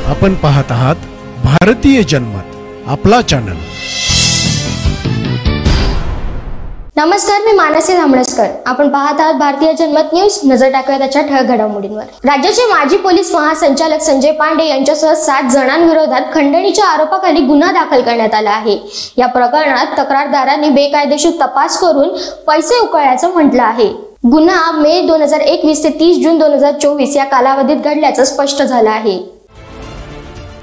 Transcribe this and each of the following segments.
आपण पाहत आहात भारतीय जनमत, आपला चॅनल। नमस्कार, मी मानसी धामणसकर। आपण पाहत आहात भारतीय जनमत न्यूज। नजर टाकूया त्याच्या ठळक घडामोडींवर। राज्याचे माजी पोलीस महासंचालक संजय पांडे यांच्यासह 7 जणांविरोधात खंडणीच्या आरोपाखाली गुन्हा दाखल करण्यात आला आहे। या प्रकरणात तक्रारदारांनी बेकायदेशीर तपास करून पैसे उकळल्याचं म्हटलं आहे। गुन्हा मे 2021 ते 30 जून 2024 या कालावधीत घडल्याचं स्पष्ट झालं आहे।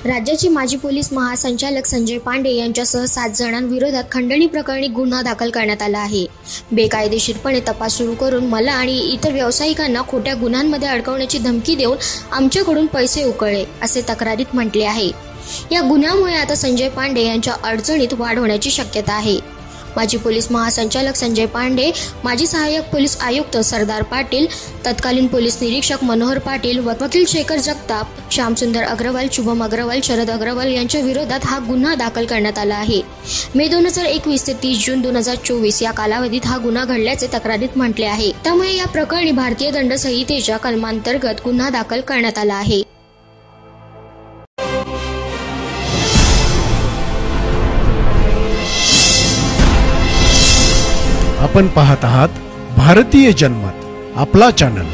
राज्याचे माजी पोलीस महासंचालक संजय पांडे यांच्यासह 7 जणांविरोधात खंडणी प्रकरणी गुन्हा दाखल करण्यात आला आहे। बेकायदेशीरपणे तपास सुरू करून मला आणि इतर व्यावसायिकांना खोट्या गुन्ह्यांमध्ये अडकवण्याची धमकी देऊन आमच्याकडून पैसे उकळले, असे तक्रारीत म्हटले आहे। या गुन्ह्यामुळे आता संजय पांडे यांच्या अडचणीत वाढ होण्याची शक्यता आहे। माजी पोलीस महासंचालक संजय पांडे, माजी सहाय्यक पोलीस आयुक्त सरदार पाटील, तत्कालीन पोलीस निरीक्षक मनोहर पाटील, वकील शेखर जगताप, श्यामसुंदर अग्रवाल, शुभम अग्रवाल, शरद अग्रवाल यांच्या विरोधात हा गुन्हा दाखल करण्यात आला आहे। मे 2021 ते 30 जून 2024 या कालावधीत हा गुन्हा घडल्याचे तक्रारीत म्हटले आहे। त्यामुळे या प्रकरणी भारतीय दंड संहितेच्या कलमांतर्गत गुन्हा दाखल करण्यात आला आहे। आपण पाहत आहात भारतीय जनमत, आपला चॅनल।